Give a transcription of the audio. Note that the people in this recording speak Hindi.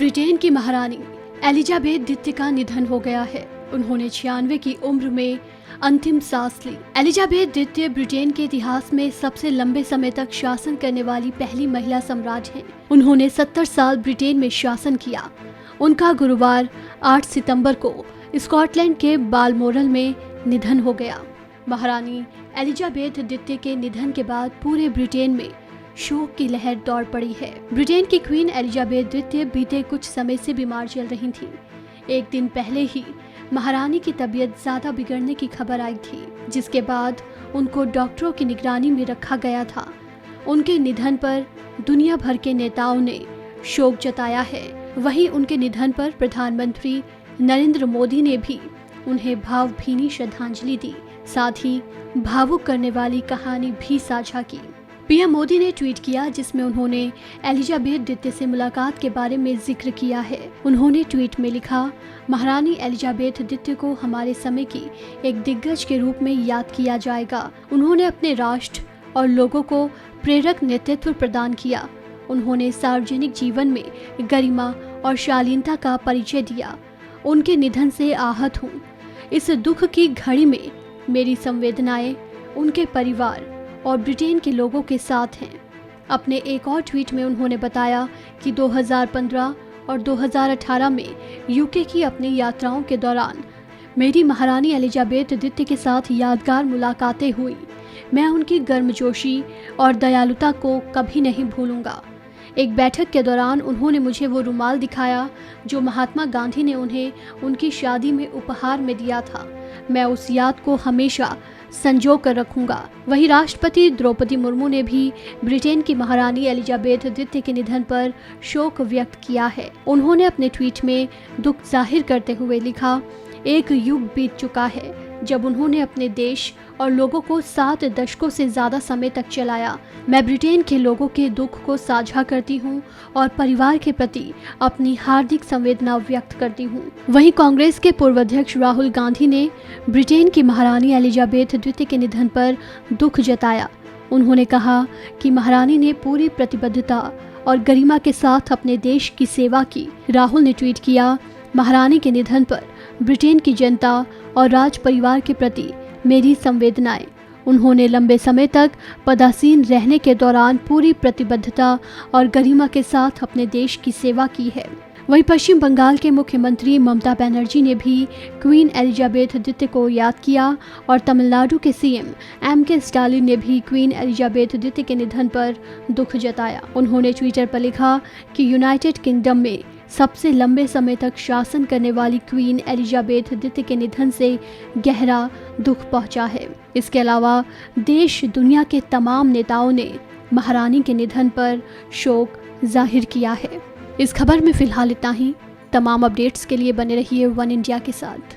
ब्रिटेन की महारानी एलिजाबेथ द्वितीय का निधन हो गया है। उन्होंने 96 की उम्र में अंतिम सांस ली। एलिजाबेथ द्वितीय ब्रिटेन के इतिहास में सबसे लंबे समय तक शासन करने वाली पहली महिला सम्राट हैं। उन्होंने 70 साल ब्रिटेन में शासन किया। उनका गुरुवार 8 सितंबर को स्कॉटलैंड के बालमोरल में निधन हो गया। महारानी एलिजाबेथ द्वितीय के निधन के बाद पूरे ब्रिटेन में शोक की लहर दौड़ पड़ी है। ब्रिटेन की क्वीन एलिजाबेथ द्वितीय बीते कुछ समय से बीमार चल रही थी। एक दिन पहले ही महारानी की तबीयत ज्यादा बिगड़ने की खबर आई थी, जिसके बाद उनको डॉक्टरों की निगरानी में रखा गया था। उनके निधन पर दुनिया भर के नेताओं ने शोक जताया है। वहीं उनके निधन पर प्रधानमंत्री नरेंद्र मोदी ने भी उन्हें भावभीनी श्रद्धांजलि दी, साथ ही भावुक करने वाली कहानी भी साझा की। पीएम मोदी ने ट्वीट किया, जिसमें उन्होंने एलिजाबेथ द्वितीय से मुलाकात के बारे में जिक्र किया है। उन्होंने ट्वीट में लिखा, महारानी एलिजाबेथ द्वितीय को हमारे समय की एक दिग्गज के रूप में याद किया जाएगा। उन्होंने अपने राष्ट्र और लोगों को प्रेरक नेतृत्व प्रदान किया। उन्होंने सार्वजनिक जीवन में गरिमा और शालीनता का परिचय दिया। उनके निधन से आहत हूँ। इस दुख की घड़ी में मेरी संवेदनाएं उनके परिवार और ब्रिटेन के लोगों के साथ हैं। अपने एक और ट्वीट में उन्होंने बताया कि 2015 और 2018 में यूके की अपनी यात्राओं के दौरान मेरी महारानी एलिजाबेथ द्वितीय के साथ यादगार मुलाकातें हुई। मैं उनकी गर्मजोशी और दयालुता को कभी नहीं भूलूंगा। एक बैठक के दौरान उन्होंने मुझे वो रुमाल दिखाया जो महात्मा गांधी ने उन्हें उनकी शादी में उपहार में दिया था। मैं उस याद को हमेशा संजो कर रखूंगा। वहीं राष्ट्रपति द्रौपदी मुर्मू ने भी ब्रिटेन की महारानी एलिजाबेथ द्वितीय के निधन पर शोक व्यक्त किया है। उन्होंने अपने ट्वीट में दुख जाहिर करते हुए लिखा, एक युग बीत चुका है जब उन्होंने अपने देश और लोगों को 7 दशकों से ज्यादा समय तक चलाया। मैं ब्रिटेन के लोगों के दुख को साझा करती हूं और परिवार के प्रति अपनी हार्दिक संवेदना व्यक्त करती हूं। वहीं कांग्रेस के पूर्व अध्यक्ष राहुल गांधी ने ब्रिटेन की महारानी एलिजाबेथ द्वितीय के निधन पर दुख जताया। उन्होंने कहा कि महारानी ने पूरी प्रतिबद्धता और गरिमा के साथ अपने देश की सेवा की। राहुल ने ट्वीट किया, महारानी के निधन पर ब्रिटेन की जनता और राज परिवार के प्रति मेरी संवेदनाएं। उन्होंने लंबे समय तक पदासीन रहने के दौरान पूरी प्रतिबद्धता और गरिमा के साथ अपने देश की सेवा की है। वहीं पश्चिम बंगाल के मुख्यमंत्री ममता बनर्जी ने भी क्वीन एलिजाबेथ द्वितीय को याद किया और तमिलनाडु के सीएम एम.के. स्टालिन ने भी क्वीन एलिजाबेथ द्वितीय के निधन पर दुख जताया। उन्होंने ट्विटर पर लिखा कि यूनाइटेड किंगडम में सबसे लंबे समय तक शासन करने वाली क्वीन एलिजाबेथ द्वितीय के निधन से गहरा दुख पहुंचा है। इसके अलावा देश दुनिया के तमाम नेताओं ने महारानी के निधन पर शोक जाहिर किया है। इस खबर में फिलहाल इतना ही। तमाम अपडेट्स के लिए बने रहिए वन इंडिया के साथ।